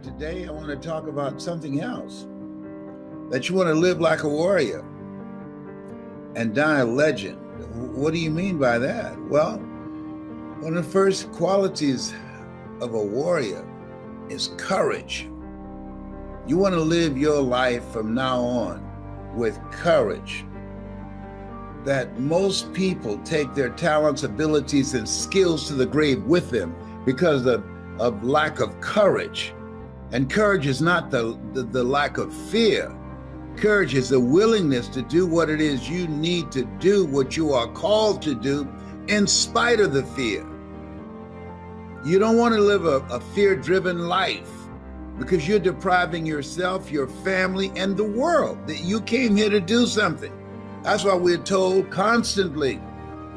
Today, I want to talk about something else. That you want to live like a warrior and die a legend. What do you mean by that? Well, one of the first qualities of a warrior is courage. You want to live your life from now on with courage. That most people take their talents, abilities, and skills to the grave with them because of lack of courage. And courage is not the lack of fear. Courage is the willingness to do what it is you need to do, what you are called to do, in spite of the fear. You don't want to live a fear-driven life because you're depriving yourself, your family, and the world that you came here to do something. That's why we're told constantly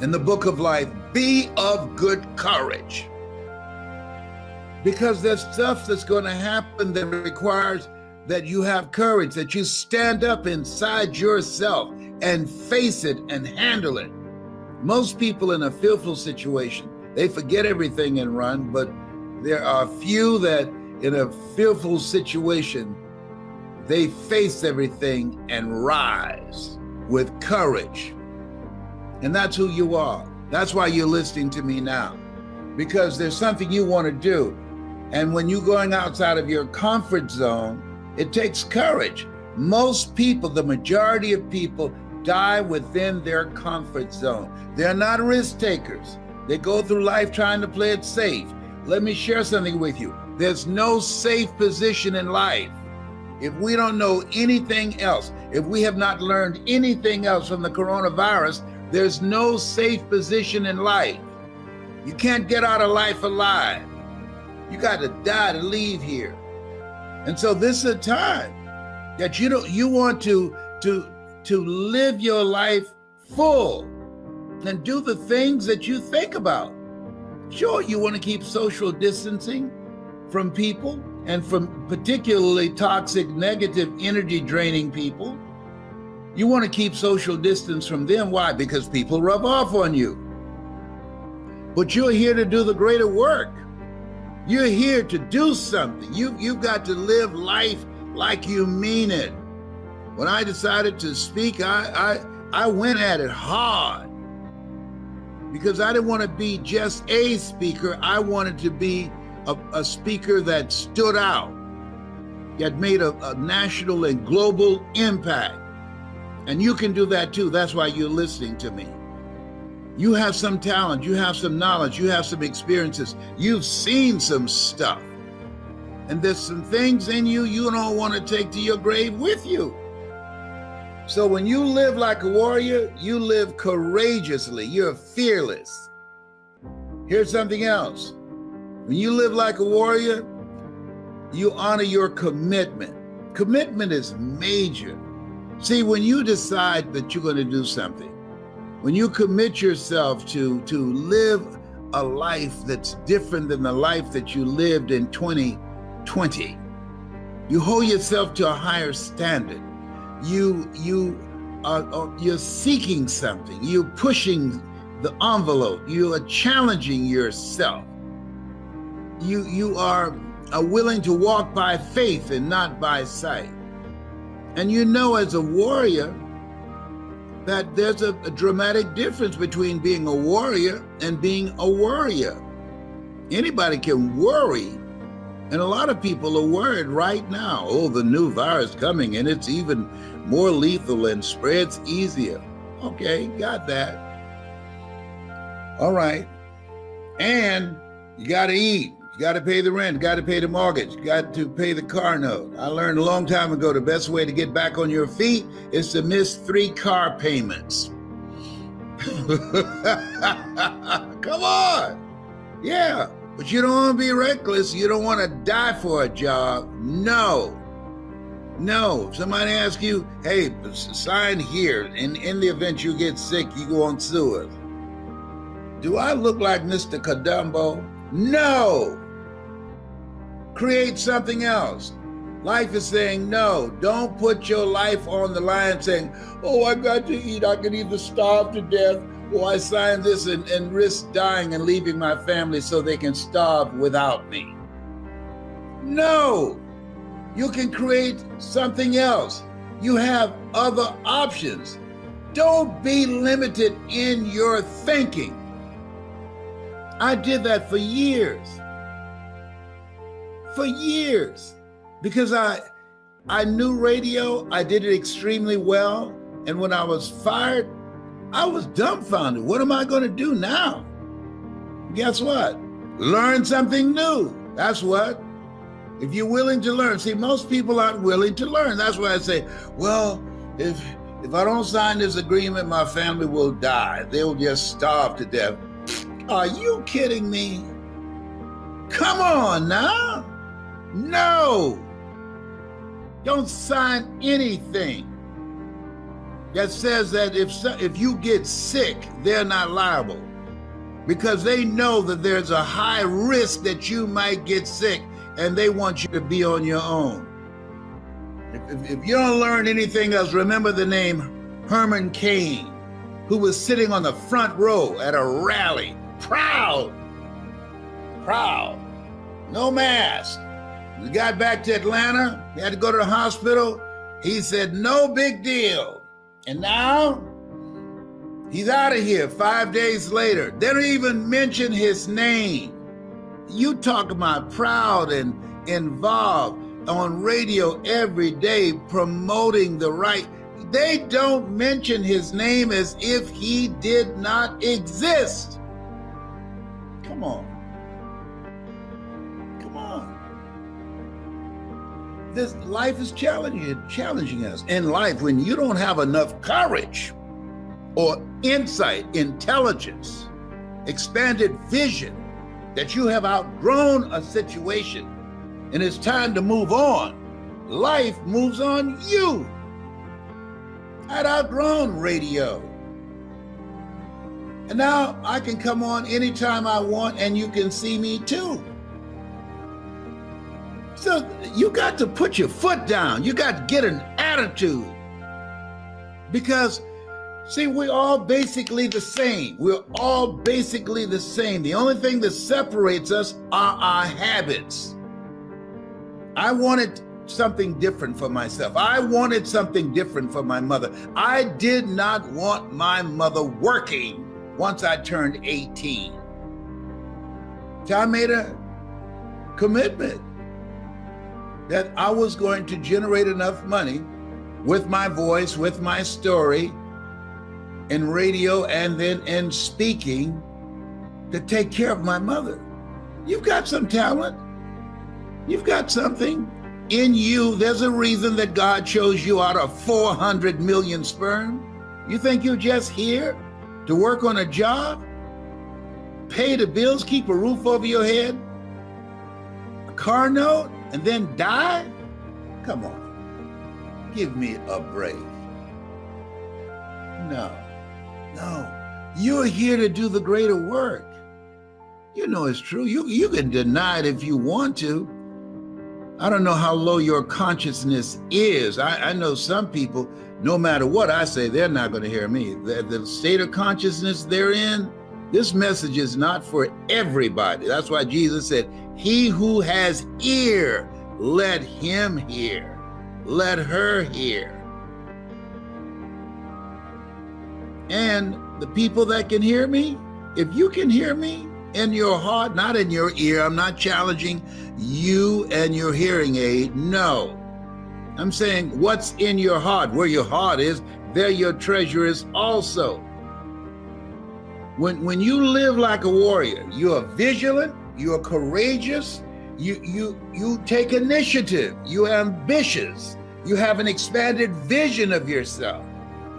in the book of life, be of good courage. Because there's stuff that's going to happen that requires that you have courage, that you stand up inside yourself and face it and handle it. Most people in a fearful situation, they forget everything and run, but there are few that in a fearful situation, they face everything and rise with courage. And that's who you are. That's why you're listening to me now, because there's something you want to do. And when you're going outside of your comfort zone, it takes courage. Most people, the majority of people, die within their comfort zone. They're not risk takers. They go through life trying to play it safe. Let me share something with you. There's no safe position in life. If we don't know anything else, if we have not learned anything else from the coronavirus, there's no safe position in life. You can't get out of life alive. You got to die to leave here. And so this is a time that you want to live your life full and do the things that you think about. Sure, you want to keep social distancing from people and from particularly toxic, negative, energy draining people. You want to keep social distance from them. Why? Because people rub off on you. But you're here to do the greater work. You're here to do something. You've got to live life like you mean it. When I decided to speak, I went at it hard because I didn't want to be just a speaker. I wanted to be a speaker that stood out, that made a national and global impact. And you can do that too. That's why you're listening to me. You have some talent, you have some knowledge, you have some experiences, you've seen some stuff. And there's some things in you don't want to take to your grave with you. So when you live like a warrior, you live courageously, you're fearless. Here's something else. When you live like a warrior, you honor your commitment. Commitment is major. See, when you decide that you're going to do something, when you commit yourself to live a life that's different than the life that you lived in 2020, you hold yourself to a higher standard. You're seeking something. You're pushing the envelope. You are challenging yourself. You are willing to walk by faith and not by sight. And you know, as a warrior, that there's a dramatic difference between being a warrior and being a worrier. Anybody can worry, and a lot of people are worried right now. Oh, the new virus coming, and it's even more lethal and spreads easier. Okay, got that. All right. And you got to eat. You got to pay the rent, got to pay the mortgage, got to pay the car note. I learned a long time ago the best way to get back on your feet is to miss 3 car payments. Come on. Yeah, but you don't want to be reckless. You don't want to die for a job. No. If somebody asks you, hey, sign here, and in the event you get sick, you go on sewers. Do I look like Mr. Kadumbo? No. Create something else. Life is saying no. Don't put your life on the line saying, oh, I got to eat. I can either starve to death or I sign this and risk dying and leaving my family so they can starve without me. No, you can create something else. You have other options. Don't be limited in your thinking. I did that for years. Because I knew radio, I did it extremely well. And when I was fired, I was dumbfounded. What am I going to do now? Guess what? Learn something new. That's what. If you're willing to learn. See, most people aren't willing to learn. That's why I say, well, if I don't sign this agreement, my family will die. They'll just starve to death. Are you kidding me? Come on now. No. Don't sign anything that says that if you get sick, they're not liable, because they know that there's a high risk that you might get sick, and they want you to be on your own. If you don't learn anything else, remember the name Herman Cain, who was sitting on the front row at a rally, proud, no mask. We got back to Atlanta, he had to go to the hospital. He said, no big deal. And now he's out of here 5 days later. They don't even mention his name. You talk about proud and involved on radio every day promoting the right. They don't mention his name as if he did not exist. Come on. This life is challenging us. In life, when you don't have enough courage or insight, intelligence, expanded vision, that you have outgrown a situation and it's time to move on, life moves on you. I'd outgrown radio. And now I can come on anytime I want, and you can see me too. So you got to put your foot down. You got to get an attitude. Because, see, we're all basically the same. The only thing that separates us are our habits. I wanted something different for myself. I wanted something different for my mother. I did not want my mother working once I turned 18. So I made a commitment that I was going to generate enough money with my voice, with my story, in radio and then in speaking, to take care of my mother. You've got some talent. You've got something in you. There's a reason that God chose you out of 400 million sperm. You think you're just here to work on a job, pay the bills, keep a roof over your head, a car note, and then die? Come on, give me a break. No, you're here to do the greater work. You know it's true. You can deny it if you want to. I don't know how low your consciousness is. I know some people, no matter what I say, they're not going to hear me. The state of consciousness they're in, this message is not for everybody. That's why Jesus said, he who has ear, let him hear. Let her hear. And the people that can hear me, if you can hear me in your heart, not in your ear, I'm not challenging you and your hearing aid. No, I'm saying what's in your heart. Where your heart is, there your treasure is also. When you live like a warrior, you are vigilant, you are courageous, you take initiative, you're ambitious, you have an expanded vision of yourself.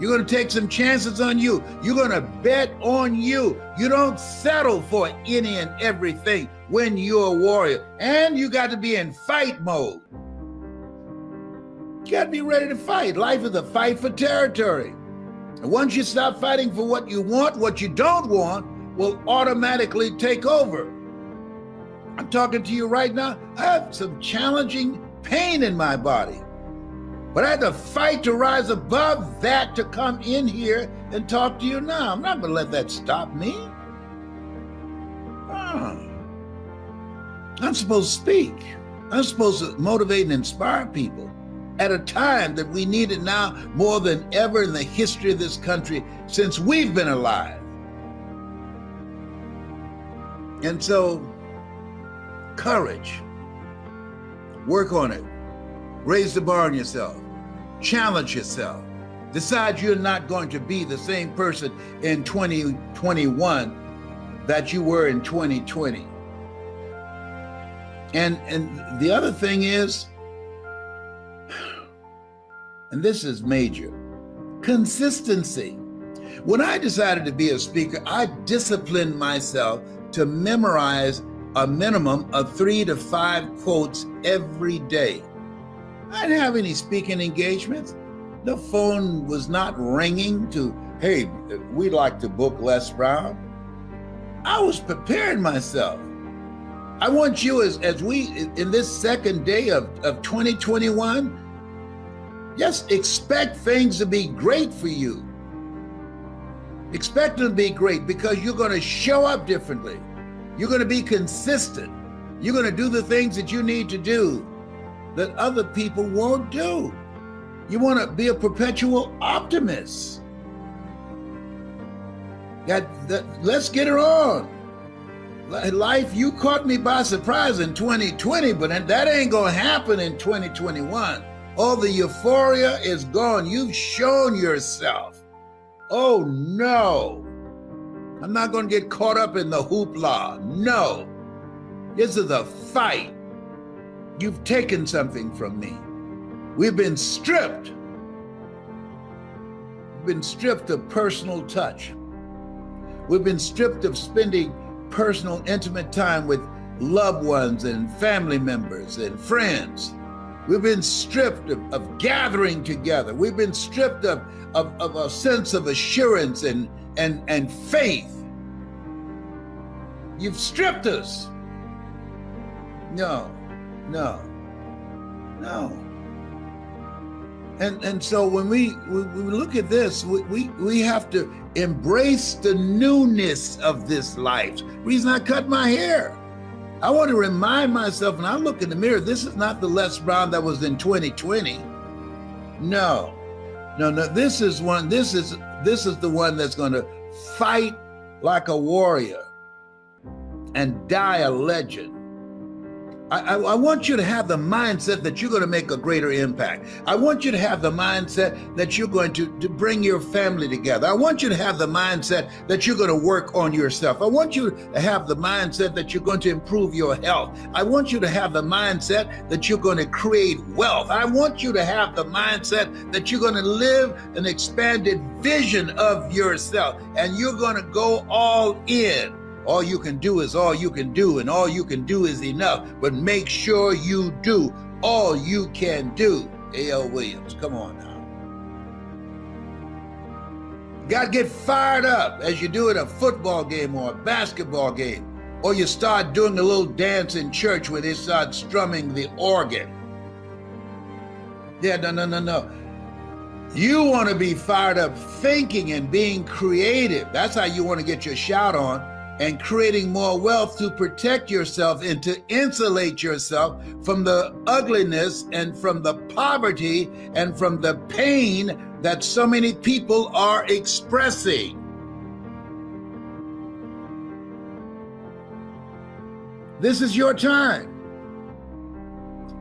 You're going to take some chances on you. You're going to bet on you. You don't settle for any and everything when you're a warrior. And you got to be in fight mode. You got to be ready to fight. Life is a fight for territory. And once you stop fighting for what you want, what you don't want will automatically take over. I'm talking to you right now. I have some challenging pain in my body. But I had to fight to rise above that to come in here and talk to you now. I'm not going to let that stop me. I'm supposed to speak. I'm supposed to motivate and inspire people at a time that we need it now more than ever in the history of this country since we've been alive. And so, courage. Work on it. Raise the bar on yourself. Challenge yourself. Decide you're not going to be the same person in 2021 that you were in 2020. And the other thing is, and this is major, consistency. When I decided to be a speaker, I disciplined myself to memorize a minimum of 3 to 5 quotes every day. I didn't have any speaking engagements. The phone was not ringing to, hey, we'd like to book Les Brown. I was preparing myself. I want you as we, in this second day of 2021, just expect things to be great for you. Expect them to be great because you're going to show up differently. You're going to be consistent. You're going to do the things that you need to do that other people won't do. You want to be a perpetual optimist. Let's get her on. Life, you caught me by surprise in 2020, but that ain't going to happen in 2021. All the euphoria is gone. You've shown yourself. Oh, no. I'm not going to get caught up in the hoopla. No. This is a fight. You've taken something from me. We've been stripped. We've been stripped of personal touch. We've been stripped of spending personal, intimate time with loved ones and family members and friends. We've been stripped of gathering together. We've been stripped of a sense of assurance and faith. You've stripped us. No. And so when we look at this, we have to embrace the newness of this life. The reason I cut my hair, I want to remind myself when I look in the mirror, this is not the Les Brown that was in 2020. No. This is the one that's going to fight like a warrior and die a legend. I want you to have the mindset that you're going to make a greater impact. I want you to have the mindset that you're going to bring your family together. I want you to have the mindset that you're going to work on yourself. I want you to have the mindset that you're going to improve your health. I want you to have the mindset that you're going to create wealth. I want you to have the mindset that you're going to live an expanded vision of yourself, and you're going to go all in. All you can do is all you can do, and all you can do is enough. But make sure you do all you can do. A.L. Williams, come on now. Got to get fired up as you do at a football game or a basketball game, or you start doing a little dance in church where they start strumming the organ. Yeah, no. You want to be fired up thinking and being creative. That's how you want to get your shout on. And creating more wealth to protect yourself and to insulate yourself from the ugliness and from the poverty and from the pain that so many people are expressing. This is your time.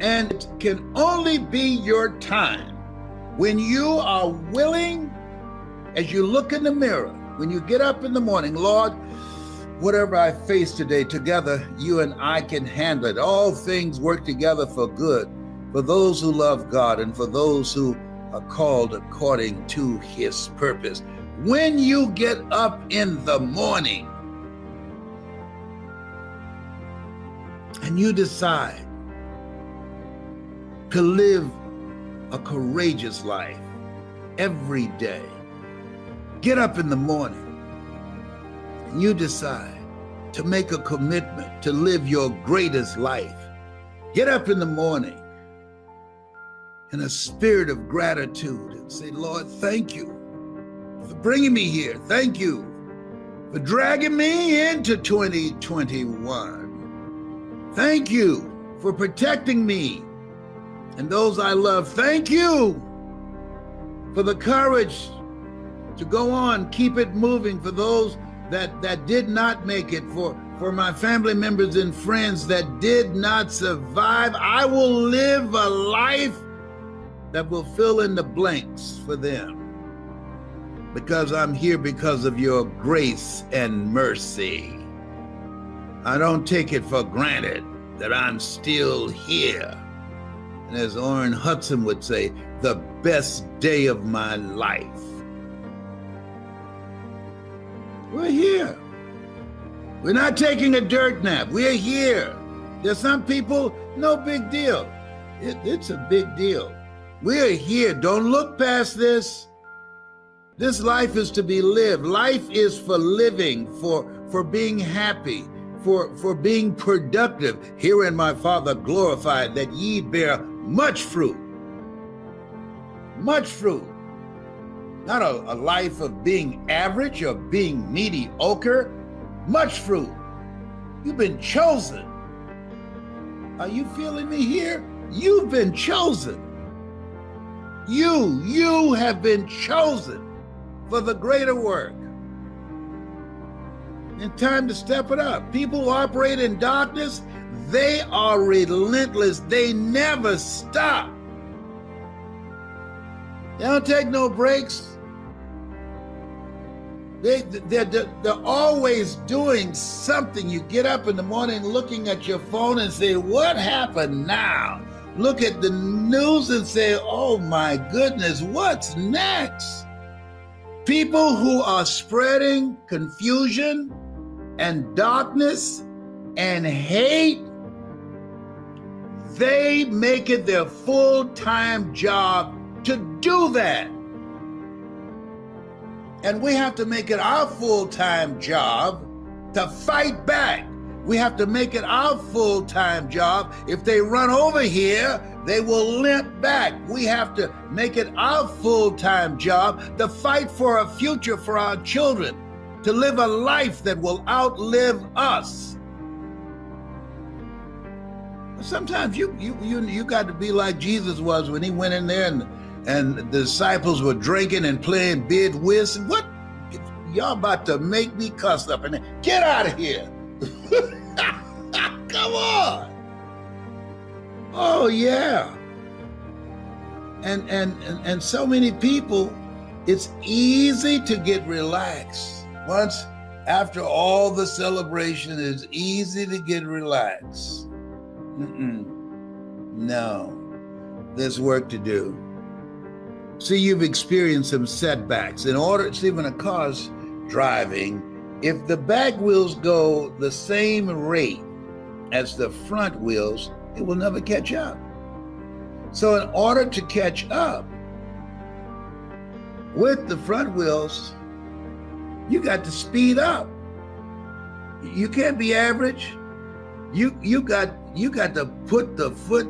And it can only be your time when you are willing, as you look in the mirror, when you get up in the morning, Lord, whatever I face today, together, you and I can handle it. All things work together for good, for those who love God and for those who are called according to his purpose. When you get up in the morning and you decide to live a courageous life every day, get up in the morning, you decide to make a commitment to live your greatest life. Get up in the morning in a spirit of gratitude and say, Lord, thank you for bringing me here. Thank you for dragging me into 2021. Thank you for protecting me and those I love. Thank you for the courage to go on, keep it moving. For those that did not make it, for my family members and friends that did not survive, I will live a life that will fill in the blanks for them, because I'm here because of your grace and mercy. I don't take it for granted that I'm still here. And as Orrin Hudson would say, the best day of my life. We're here. We're not taking a dirt nap. We're here. There's some people, no big deal. It's a big deal. We're here. Don't look past this. This life is to be lived. Life is for living, for being happy, for being productive. Herein my Father glorified, that ye bear much fruit. Much fruit. Not a life of being average or being mediocre. Much fruit. You've been chosen. Are you feeling me here? You've been chosen. You have been chosen for the greater work. And time to step it up. People who operate in darkness, they are relentless. They never stop. They don't take no breaks. They're always doing something. You get up in the morning looking at your phone and say, what happened now? Look at the news and say, oh my goodness, what's next? People who are spreading confusion and darkness and hate, they make it their full-time job to do that. And we have to make it our full-time job to fight back. We have to make it our full-time job. If they run over here, they will limp back. We have to make it our full-time job to fight for a future for our children, to live a life that will outlive us. Sometimes you got to be like Jesus was when he went in there and the disciples were drinking and playing bid whist. What? Y'all about to make me cuss up in there. Get out of here. Come on. Oh yeah. And so many people, it's easy to get relaxed. Once after all the celebration, it's easy to get relaxed. No, there's work to do. See, you've experienced some setbacks. See, when a car's driving, if the back wheels go the same rate as the front wheels, it will never catch up. So in order to catch up with the front wheels, you got to speed up. You can't be average. You got to put the foot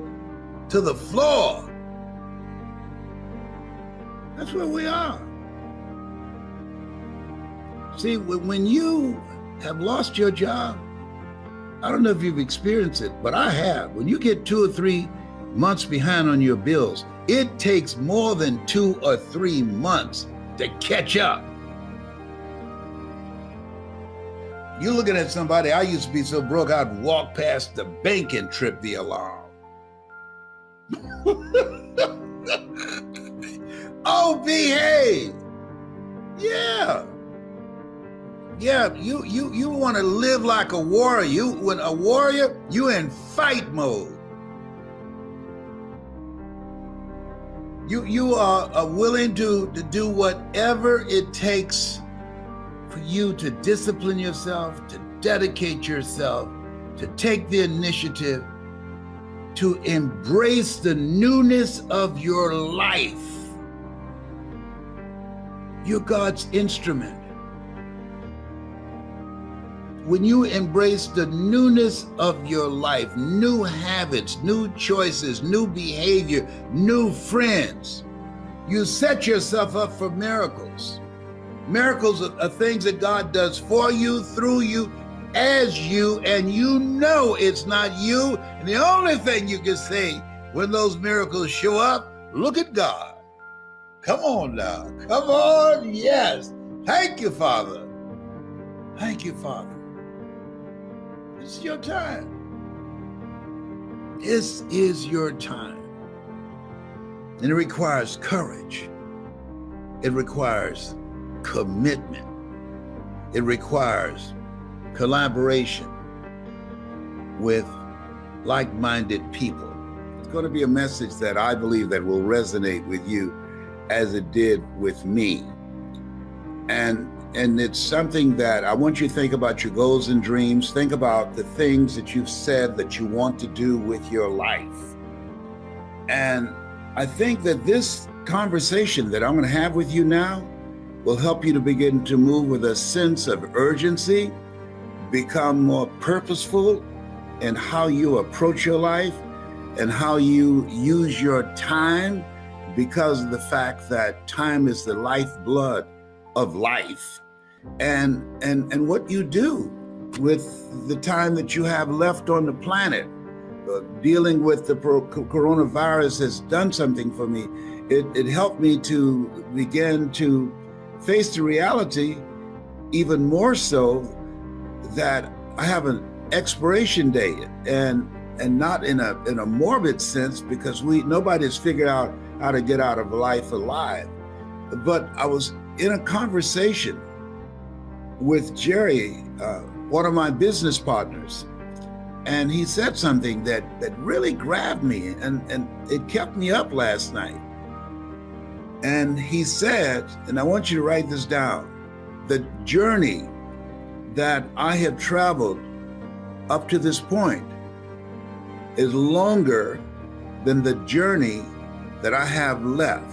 to the floor. That's where we are. See, when you have lost your job, I don't know if you've experienced it, but I have. When you get 2 or 3 months behind on your bills, it takes more than 2 or 3 months to catch up. You're looking at somebody, I used to be so broke, I'd walk past the bank and trip the alarm. Oh, behave. Yeah. Yeah, you want to live like a warrior. When a warrior, you in fight mode. You are willing to do whatever it takes for you to discipline yourself, to dedicate yourself, to take the initiative, to embrace the newness of your life. You're God's instrument. When you embrace the newness of your life, new habits, new choices, new behavior, new friends, you set yourself up for miracles. Miracles are things that God does for you, through you, as you, and you know it's not you. And the only thing you can say when those miracles show up, look at God. Come on now. Come on. Yes. Thank you, Father. Thank you, Father. This is your time. This is your time. And it requires courage. It requires commitment. It requires collaboration with like-minded people. It's going to be a message that I believe that will resonate with you as it did with me. And it's something that I want you to think about your goals and dreams. Think about the things that you've said that you want to do with your life. And I think that this conversation that I'm going to have with you now will help you to begin to move with a sense of urgency, become more purposeful in how you approach your life and how you use your time, because of the fact that time is the lifeblood of life, and what you do with the time that you have left on the planet. Dealing with the coronavirus has done something for me. It helped me to begin to face the reality even more so that I have an expiration date, and not in a morbid sense, because nobody's figured out how to get out of life alive. But I was in a conversation with Jerry, one of my business partners, and he said something that really grabbed me, and it kept me up last night. And he said, and I want you to write this down, the journey that I have traveled up to this point is longer than the journey that I have left.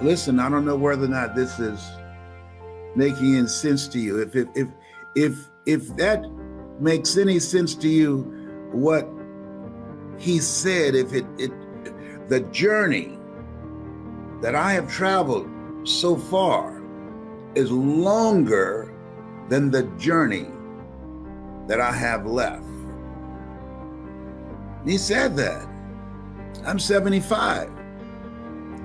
Listen, I don't know whether or not this is making any sense to you. If that makes any sense to you, what he said, the journey that I have traveled so far is longer than the journey that I have left. He said that. I'm 75.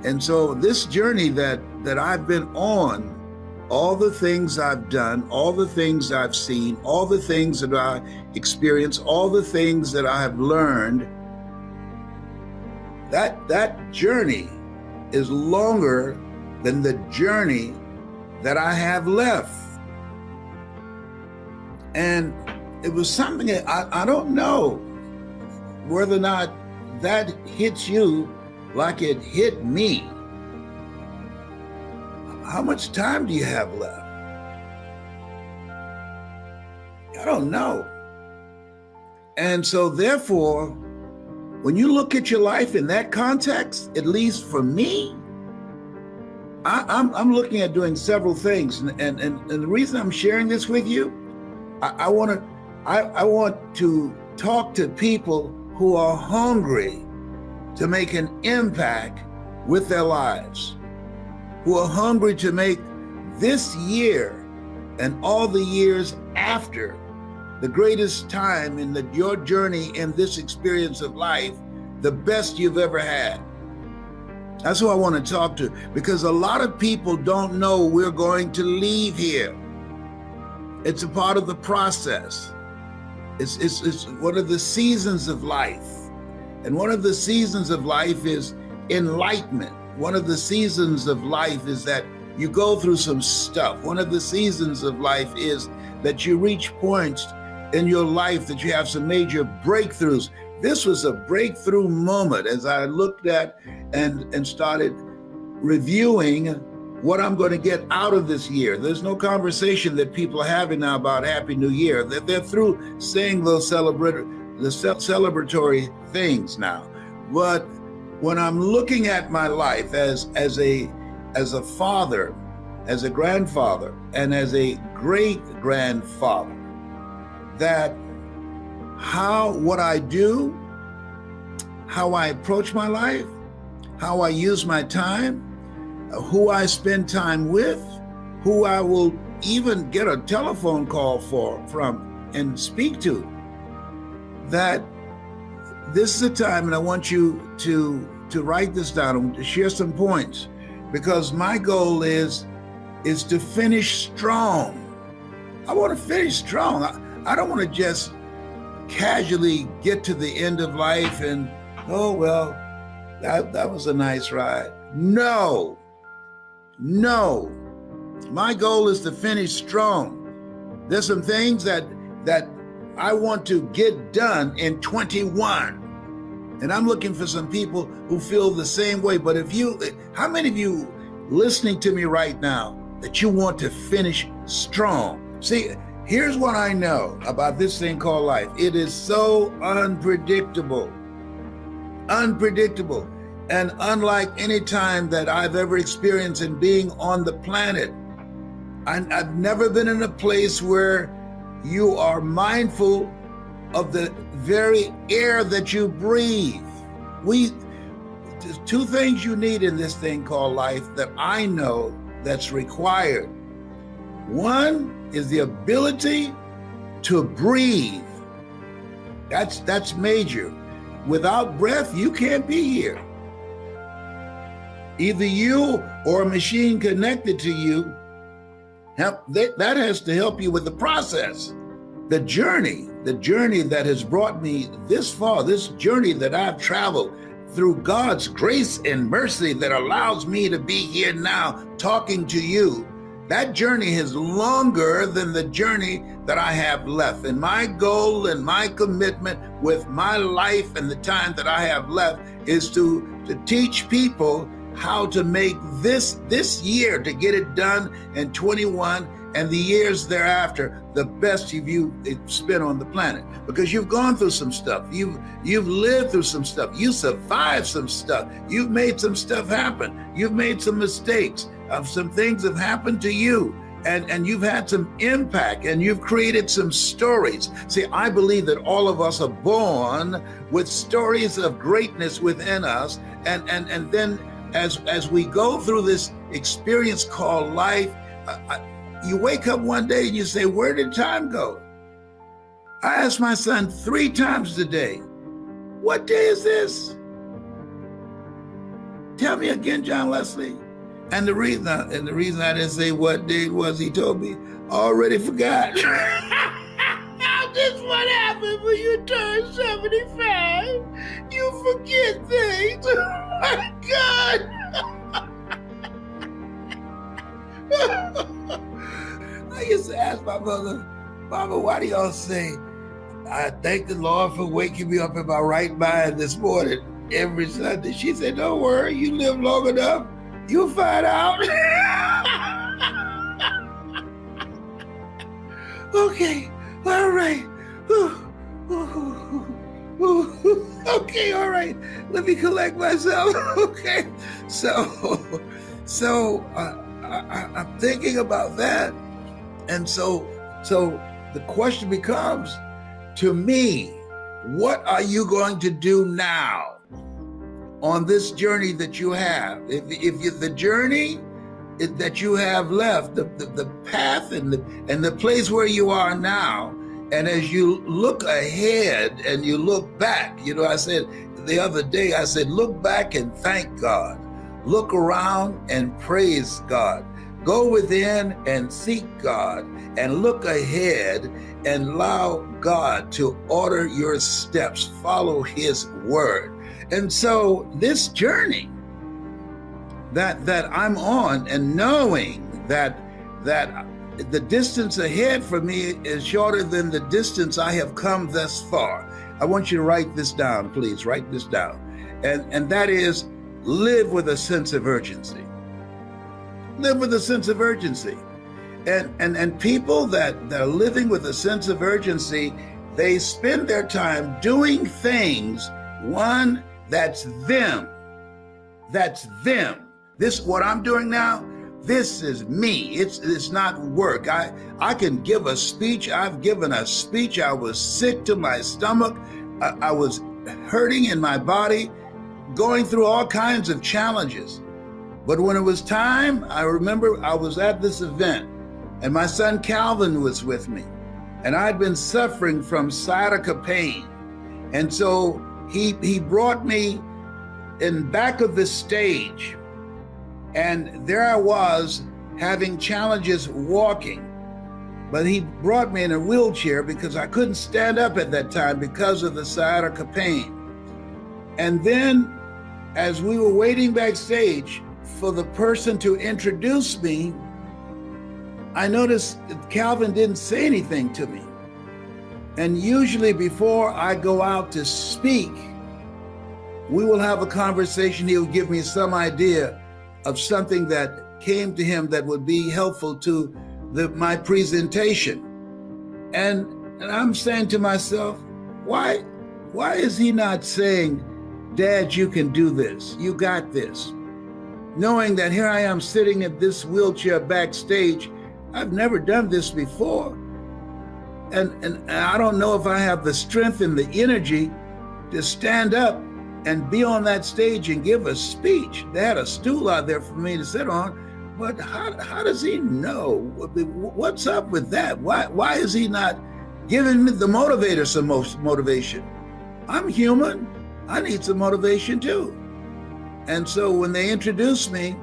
And so this journey that I've been on, all the things I've done, all the things I've seen, all the things that I experienced, all the things that I have learned, that journey is longer than the journey that I have left. And it was something that I don't know whether or not that hits you like it hit me. How much time do you have left? I don't know. And so therefore, when you look at your life in that context, at least for me, I'm looking at doing several things. And the reason I'm sharing this with you, I want to talk to people who are hungry to make an impact with their lives, who are hungry to make this year and all the years after the greatest time in your journey in this experience of life, the best you've ever had. That's who I want to talk to, because a lot of people don't know we're going to leave here. It's a part of the process. It's one of the seasons of life. And one of the seasons of life is enlightenment. One of the seasons of life is that you go through some stuff. One of the seasons of life is that you reach points in your life that you have some major breakthroughs. This was a breakthrough moment as I looked at and started reviewing what I'm going to get out of this year. There's no conversation that people are having now about Happy New Year. They're through saying those celebratory things now. But when I'm looking at my life as a father, as a grandfather, and as a great-grandfather, that what I do, how I approach my life, how I use my time, who I spend time with, who I will even get a telephone call from and speak to, that this is the time, and I want you to write this down, to share some points, because my goal is to finish strong. I want to finish strong. I don't want to just casually get to the end of life and, oh, well, that was a nice ride. No. My goal is to finish strong. There's some things that I want to get done in 21. And I'm looking for some people who feel the same way. But how many of you listening to me right now that you want to finish strong? See, here's what I know about this thing called life. It is so unpredictable. And unlike any time that I've ever experienced in being on the planet, I've never been in a place where you are mindful of the very air that you breathe. There's two things you need in this thing called life that I know that's required. One is the ability to breathe. That's major. Without breath, you can't be here. Either you or a machine connected to you, that has to help you with the process. The journey that has brought me this far, this journey that I've traveled through God's grace and mercy that allows me to be here now talking to you, that journey is longer than the journey that I have left. And my goal and my commitment with my life and the time that I have left is to teach people how to make this year, to get it done in 21 and the years thereafter, the best you spent on the planet. Because you've gone through some stuff. You've lived through some stuff. You survived some stuff. You've made some stuff happen. You've made some mistakes. Some things have happened to you. And you've had some impact, and you've created some stories. See, I believe that all of us are born with stories of greatness within us. And then as we go through this experience called life, you wake up one day and you say, where did time go? I ask my son 3 times a day, what day is this? Tell me again, John Leslie. And the reason I didn't say what day it was, he told me, already forgot. This is what happens when you turn 75. You forget things. Oh my God. I used to ask my mother, Mama, why do y'all say, I thank the Lord for waking me up in my right mind this morning every Sunday? She said, don't worry, you live long enough, you'll find out. Okay, all right. Okay, all right. Let me collect myself. Okay, so I'm thinking about that, and so the question becomes, to me, what are you going to do now on this journey that you have? If the journey that you have left, the path and the place where you are now, and as you look ahead and you look back, I said the other day, I said, look back and thank God. Look around and praise God. Go within and seek God, and look ahead and allow God to order your steps. Follow His word. And so this journey that I'm on, and knowing that the distance ahead for me is shorter than the distance I have come thus far. I want you to write this down, please. Write this down. And that is, live with a sense of urgency. Live with a sense of urgency. And people that are living with a sense of urgency, they spend their time doing things, one, that's them. That's them. This, what I'm doing now, this is me. It's not work. I can give a speech. I've given a speech. I was sick to my stomach. I was hurting in my body, going through all kinds of challenges. But when it was time, I remember I was at this event, And my son Calvin was with me. And I'd been suffering from sciatica pain. And so he brought me in back of the stage. And there I was having challenges walking. But he brought me in a wheelchair because I couldn't stand up at that time because of the sciatica pain. And then as we were waiting backstage for the person to introduce me, I noticed that Calvin didn't say anything to me. And usually before I go out to speak, we will have a conversation. He'll give me some idea of something that came to him that would be helpful to my presentation. And I'm saying to myself, why is he not saying, Dad, you can do this, you got this? Knowing that here I am sitting in this wheelchair backstage, I've never done this before. And I don't know if I have the strength and the energy to stand up and be on that stage and give a speech. They had a stool out there for me to sit on, but how does he know? What's up with that? Why is he not giving me the motivator some motivation? I'm human. I need some motivation too. And so when they introduced me,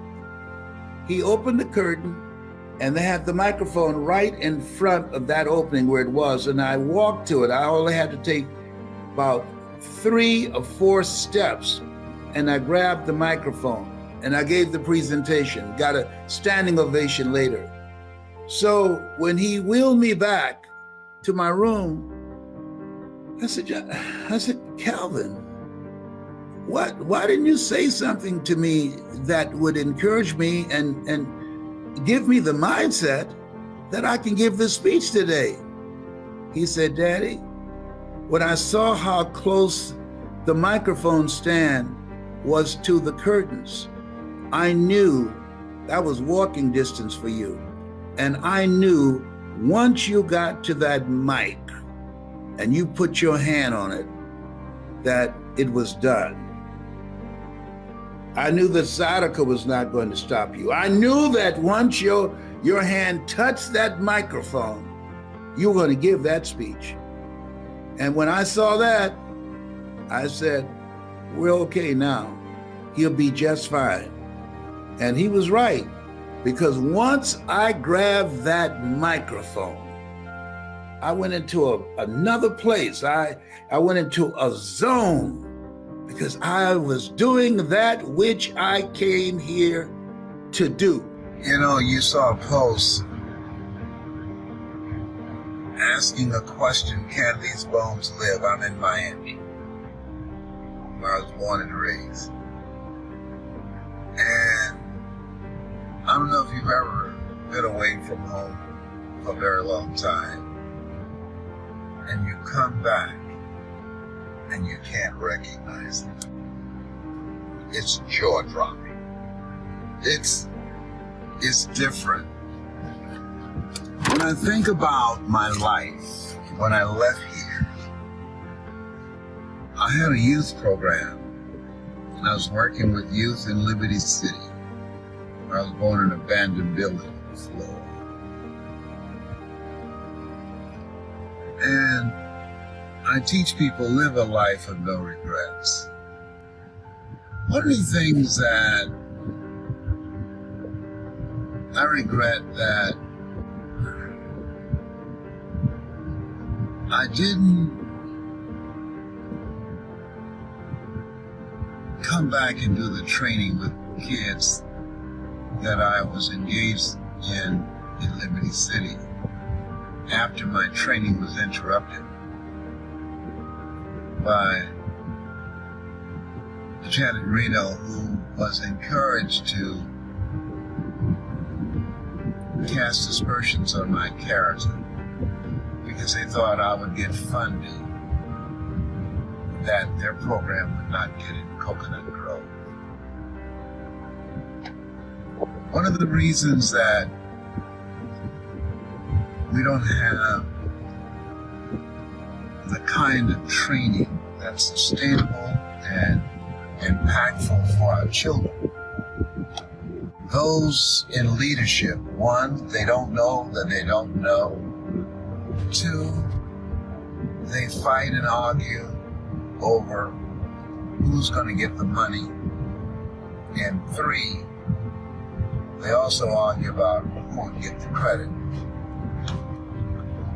he opened the curtain and they had the microphone right in front of that opening where it was. And I walked to it. I only had to take about 3 or 4 steps, and I grabbed the microphone and I gave the presentation, got a standing ovation later. So when he wheeled me back to my room, I said, Calvin, why didn't you say something to me that would encourage me and give me the mindset that I can give this speech today? He said, Daddy, when I saw how close the microphone stand was to the curtains, I knew that was walking distance for you. And I knew once you got to that mic and you put your hand on it, that it was done. I knew that sciatica was not going to stop you. I knew that once your hand touched that microphone, you were going to give that speech. And when I saw that, I said, we're okay now. He'll be just fine. And he was right, because once I grabbed that microphone, I went into another place. I went into a zone, because I was doing that which I came here to do. You know, you saw a post asking a question, can these bones live? I'm in Miami, where I was born and raised. And I don't know if you've ever been away from home for a very long time, and you come back and you can't recognize it. It's jaw-dropping. It's different. When I think about my life, when I left here, I had a youth program. I was working with youth in Liberty City, where I was born in an abandoned building in Florida. And I teach people live a life of no regrets. One of the things that I regret that I didn't come back and do the training with kids that I was engaged in Liberty City after my training was interrupted by Lieutenant Reno, who was encouraged to cast aspersions on my character because they thought I would get funding that their program would not get in Coconut Grove. One of the reasons that we don't have the kind of training that's sustainable and impactful for our children Those in leadership, one, they don't know that they don't know. Two, they fight and argue over who's going to get the money. And three, they also argue about who will get the credit.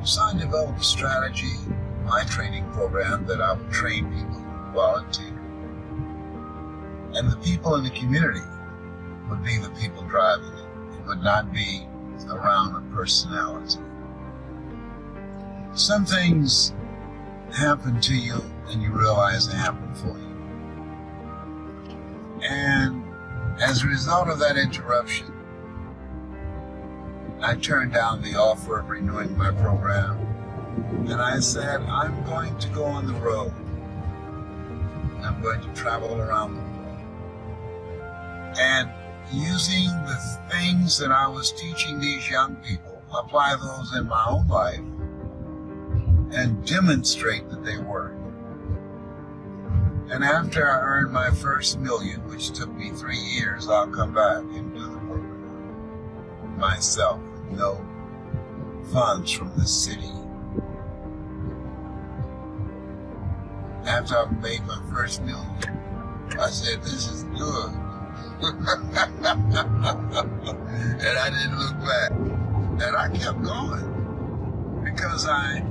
So I developed a strategy, my training program, that I would train people who volunteer. And the people in the community would be the people driving it. It would not be around a personality. Some things happen to you and you realize they happen for you. And as a result of that interruption, I turned down the offer of renewing my program. And I said, I'm going to go on the road. I'm going to travel around the world. And using the things that I was teaching these young people, apply those in my own life and demonstrate that they work. And after I earned my first million, which took me 3 years, I'll come back and do the program myself with no funds from the city. After I made my first million, I said, this is good. And I didn't look back. And I kept going because I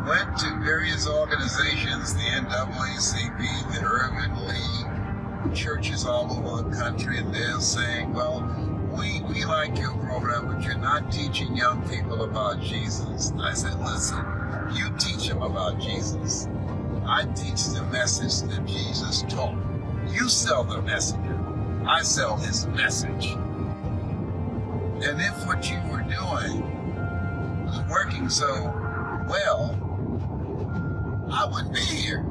went to various organizations, the NAACP, the Urban League, churches all over the country, and they're saying, well, we like your program, but you're not teaching young people about Jesus. I said, listen, you teach them about Jesus. I teach the message that Jesus taught. You sell the messenger. I sell his message. And if what you were doing was working so well, I wouldn't be here.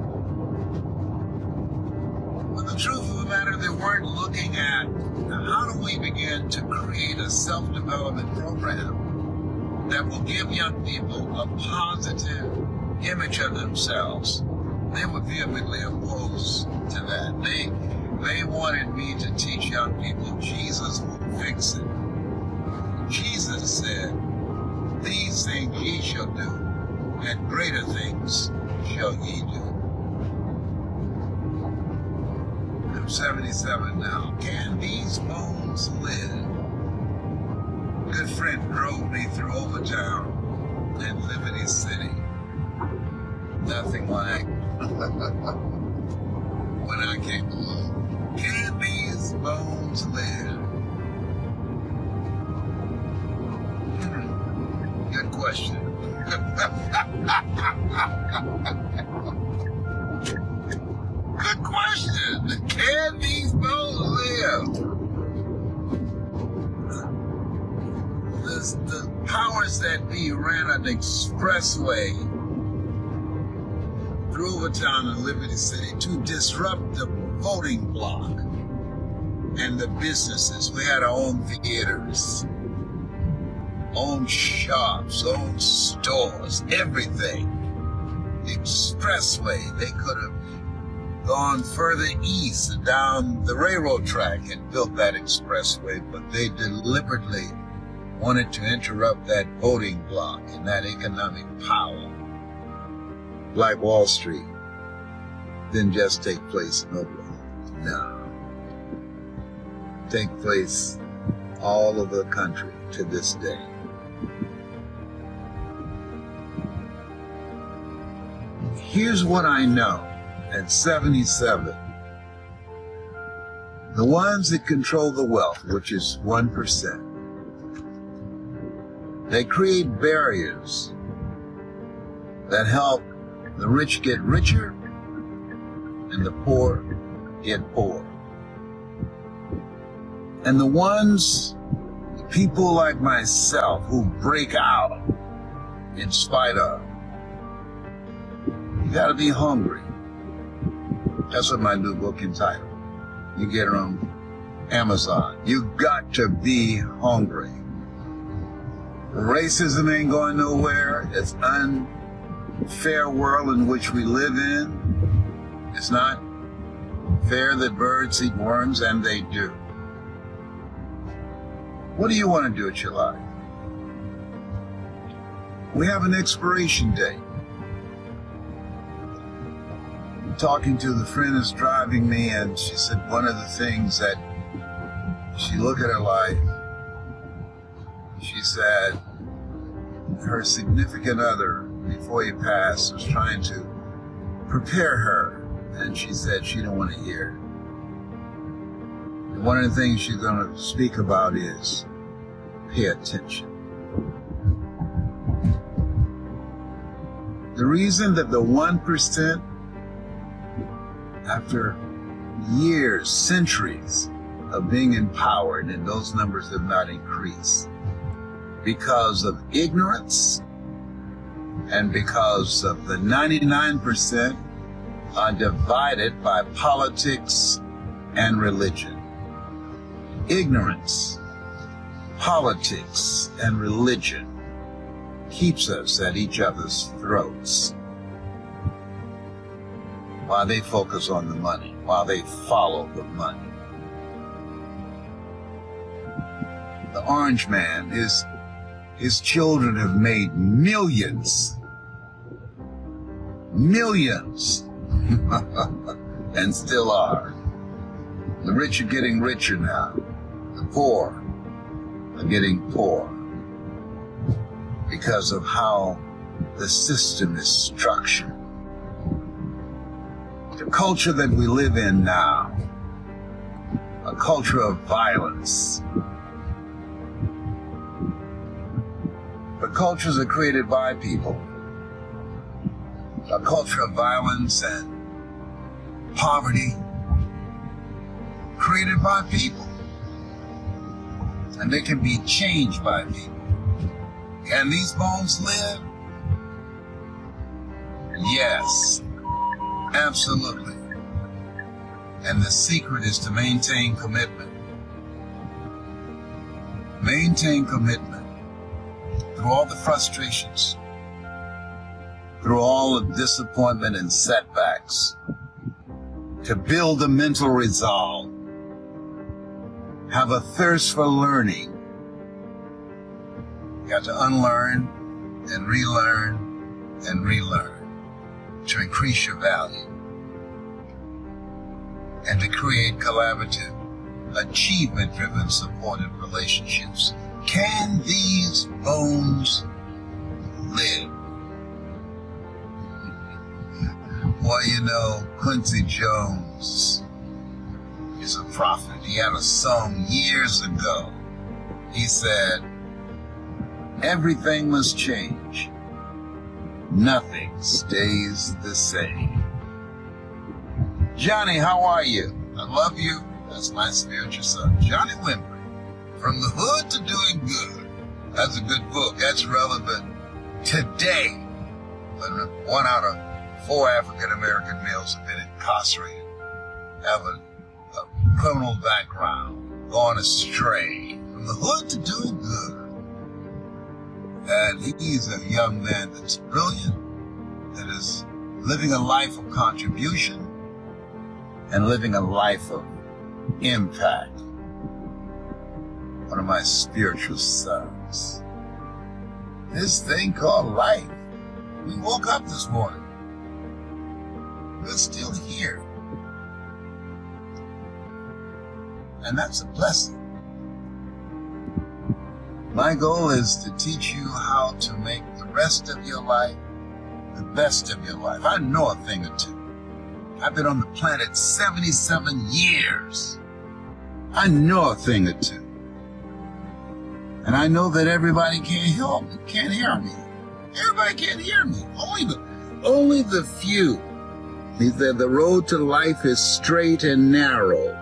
But the truth of the matter, they weren't looking at how do we begin to create a self-development program that will give young people a positive image of themselves. They were vehemently opposed to that. They wanted me to teach young people Jesus will fix it. Jesus said, these things ye shall do, and greater things shall ye do. I'm 77 now. Can these bones live? A good friend drove me through Overtown and Liberty City. Nothing like when I came along. Can these bones live? Good question. Good question. Can these bones live? The powers that be ran an expressway through Overtown and Liberty City to disrupt the voting block and the businesses. We had our own theaters, own shops, own stores, everything. Expressway. They could have gone further east down the railroad track and built that expressway, but they deliberately wanted to interrupt that voting block and that economic power. Like Wall Street didn't just take place in Oklahoma. No. Take place all over the country to this day. Here's what I know at 77. The ones that control the wealth, which is 1%, they create barriers that help the rich get richer and the poor get poor. And the ones, people like myself, who break out in spite of, you gotta be hungry. That's what my new book entitled. You get it on Amazon. You got to be hungry. Racism ain't going nowhere. It's unfair world in which we live in. It's not fair that birds eat worms, and they do. What do you want to do with your life? We have an expiration date. I'm talking to the friend who's driving me, and she said one of the things that she looked at her life, she said her significant other, before he passed, was trying to prepare her, and she said she didn't want to hear. And one of the things she's going to speak about is pay attention. The reason that the 1%, after years, centuries of being empowered, and those numbers have not increased, because of ignorance and because of the 99% are divided by politics and religion. Ignorance, politics, and religion keeps us at each other's throats while they focus on the money, while they follow the money. The orange man, his children have made millions, and still are. The rich are getting richer now. The poor are getting poor because of how the system is structured. The culture that we live in now, a culture of violence. But cultures are created by people. A culture of violence and poverty created by people. And they can be changed by people. Can these bones live? Yes, absolutely. And the secret is to maintain commitment. Maintain commitment. Through all the frustrations, through all the disappointment and setbacks, to build a mental resolve, have a thirst for learning. You got to unlearn and relearn to increase your value and to create collaborative, achievement-driven, supportive relationships. Can these bones live? Well, you know, Quincy Jones is a prophet. He had a song years ago. He said, everything must change. Nothing stays the same. Johnny, how are you? I love you. That's my spiritual son, Johnny Wimber. From the Hood to Doing Good. That's a good book. That's relevant today, when 1 out of 4 African-American males have been incarcerated, have a criminal background, gone astray. From the Hood to Doing Good. And he's a young man that's brilliant, that is living a life of contribution and living a life of impact. One of my spiritual sons. This thing called life. We woke up this morning. We're still here. And that's a blessing. My goal is to teach you how to make the rest of your life the best of your life. I know a thing or two. I've been on the planet 77 years. I know a thing or two. And I know that everybody can't hear me. Everybody can't hear me. Only the few. He said the road to life is straight and narrow,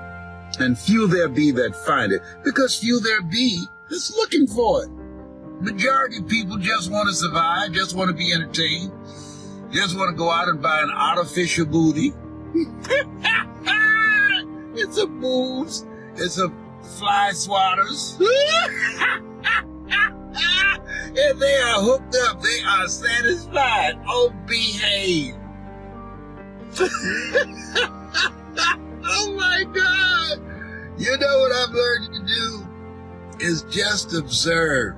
and few there be that find it, because few there be that's looking for it. Majority of people just want to survive, just want to be entertained, just want to go out and buy an artificial booty. It's a boobs, it's a fly swatters. And they are hooked up, they are satisfied. Oh, behave. Oh my God. You know what I've learned to do is just observe.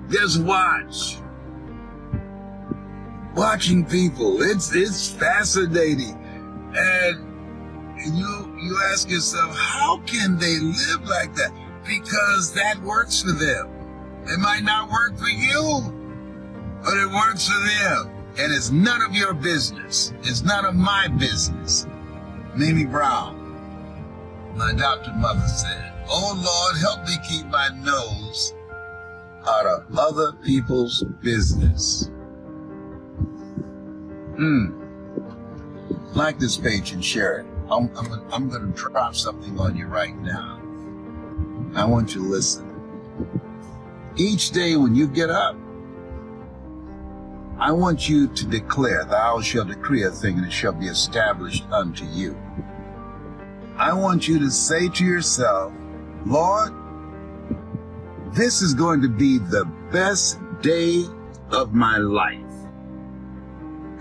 Just watch. Watching people, it's fascinating. And you ask yourself, how can they live like that? Because that works for them. It might not work for you, but it works for them. And it's none of your business. It's none of my business. Mamie Brown, my adopted mother, said, "Oh Lord, help me keep my nose out of other people's business." Like this page and share it. I'm going to drop something on you right now. I want you to listen. Each day when you get up, I want you to declare, "Thou shalt decree a thing, and it shall be established unto you." I want you to say to yourself, "Lord, this is going to be the best day of my life."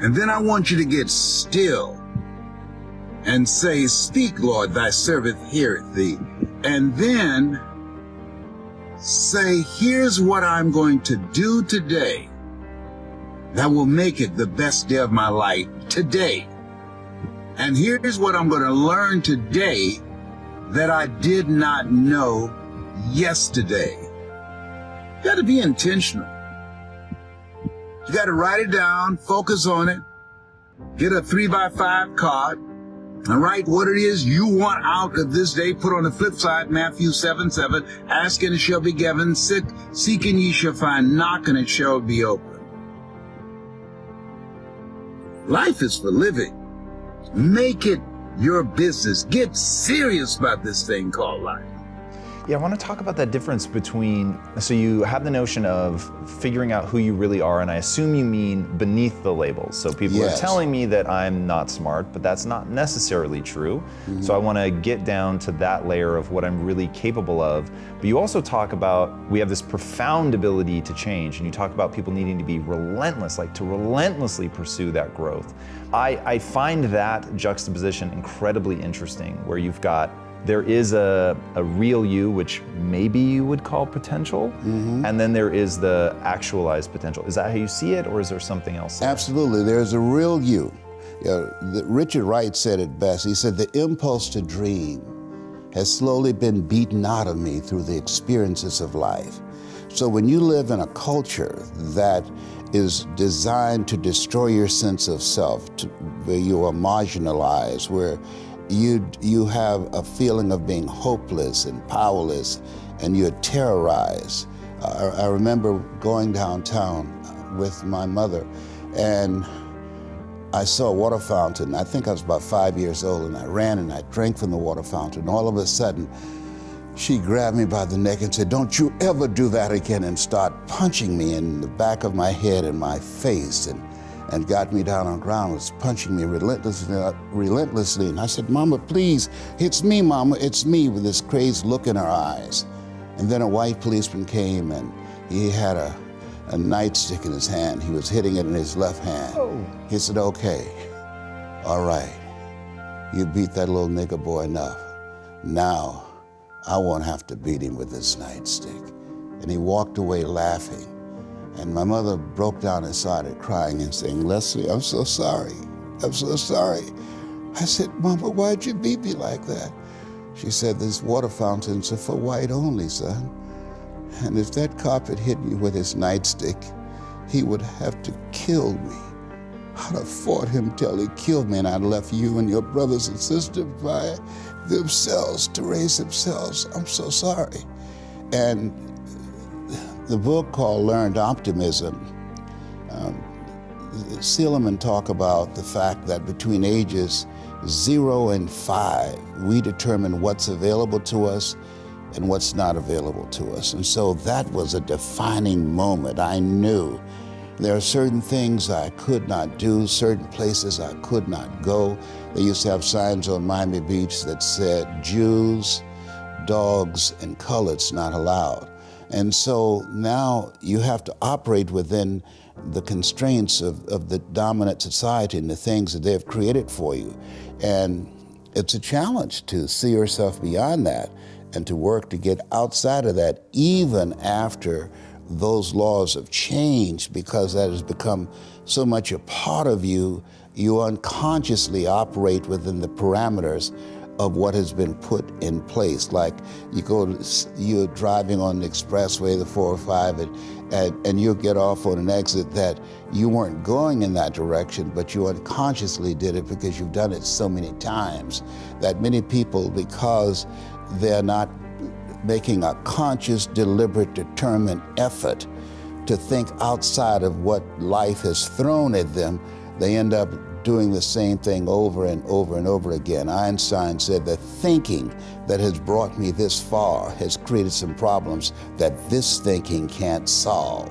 And then I want you to get still and say, "Speak, Lord, thy servant heareth thee." And then say, "Here's what I'm going to do today that will make it the best day of my life today. And here's what I'm going to learn today that I did not know yesterday." You got to be intentional. You got to write it down, focus on it, get a 3x5 card, and write what it is you want out of this day. Put on the flip side, Matthew 7:7, "Ask and it shall be given, seek and ye shall find, knock and it shall be opened." Life is for living. Make it your business. Get serious about this thing called life. Yeah, I want to talk about that difference between, so you have the notion of figuring out who you really are, and I assume you mean beneath the labels. So people are telling me that I'm not smart, but that's not necessarily true. So I want to get down to that layer of what I'm really capable of. But you also talk about, we have this profound ability to change, and you talk about people needing to be relentless, like to relentlessly pursue that growth. I find that juxtaposition incredibly interesting, where you've got, there is a real you, which maybe you would call potential, and then there is the actualized potential. Is that how you see it, or is there something else there? Absolutely, there's a real you. Richard Wright said it best. He said, "The impulse to dream has slowly been beaten out of me through the experiences of life." So when you live in a culture that is designed to destroy your sense of self, where you are marginalized, where you have a feeling of being hopeless and powerless, and you're terrorized. I remember going downtown with my mother, and I saw a water fountain. I think I was about 5 years old, and I ran and I drank from the water fountain. All of a sudden, she grabbed me by the neck and said, "Don't you ever do that again," and start punching me in the back of my head and my face, and got me down on the ground, was punching me relentlessly. And I said, "Mama, please, it's me, Mama, it's me," with this crazed look in her eyes. And then a white policeman came, and he had a nightstick in his hand. He was hitting it in his left hand. He said, "Okay, all right, you beat that little nigger boy enough. Now, I won't have to beat him with this nightstick." And he walked away laughing. And my mother broke down and started crying and saying, "Leslie, I'm so sorry. I'm so sorry." I said, "Mama, why'd you beat me like that?" She said, "These water fountains are for white only, son. And if that cop had hit me with his nightstick, he would have to kill me. I'd have fought him till he killed me, and I'd left you and your brothers and sisters by themselves to raise themselves. I'm so sorry." And the book called Learned Optimism, Seligman talk about the fact that between ages 0 and 5, we determine what's available to us and what's not available to us. And so that was a defining moment. I knew there are certain things I could not do, certain places I could not go. They used to have signs on Miami Beach that said, "Jews, dogs, and coloreds not allowed." And so now you have to operate within the constraints of the dominant society and the things that they've created for you. And it's a challenge to see yourself beyond that. and to work to get outside of that, even after those laws have changed, because that has become so much a part of you, you unconsciously operate within the parameters of what has been put in place. Like you're driving on the expressway, the 405, and you'll get off on an exit that you weren't going in that direction, but you unconsciously did it because you've done it so many times that many people, because they're not making a conscious, deliberate, determined effort to think outside of what life has thrown at them, they end up doing the same thing over and over and over again. Einstein said that thinking that has brought me this far has created some problems that this thinking can't solve.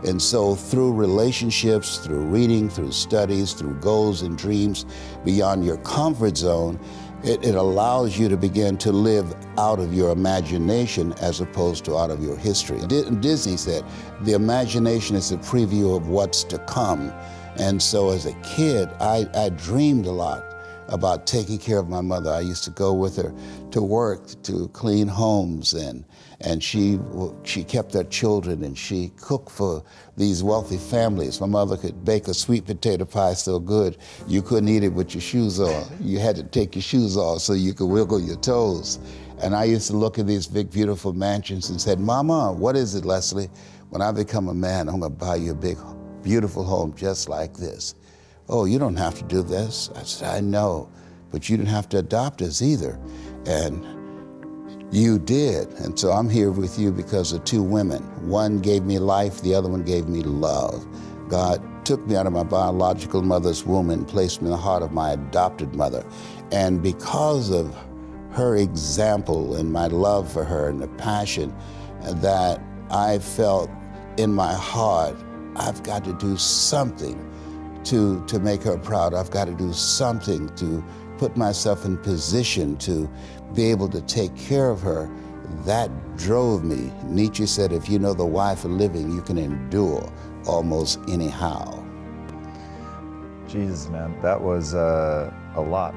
And so through relationships, through reading, through studies, through goals and dreams beyond your comfort zone, it allows you to begin to live out of your imagination as opposed to out of your history. Disney said, the imagination is a preview of what's to come. And so as a kid, I dreamed a lot about taking care of my mother. I used to go with her to work to clean homes, and she kept their children, and she cooked for these wealthy families. My mother could bake a sweet potato pie so good you couldn't eat it with your shoes on. You had to take your shoes off so you could wiggle your toes. And I used to look at these big, beautiful mansions and said, Mama, what is it, Leslie? When I become a man, I'm gonna buy you a big, beautiful home just like this. Oh, you don't have to do this. I said, I know, but you didn't have to adopt us either. And you did. And so I'm here with you because of two women. One gave me life, the other one gave me love. God took me out of my biological mother's womb and placed me in the heart of my adopted mother. And because of her example and my love for her and the passion that I felt in my heart, I've got to do something to make her proud. I've got to do something to put myself in position to be able to take care of her. That drove me. Nietzsche said, if you know the why for living, you can endure almost anyhow. Jesus, man, that was a lot.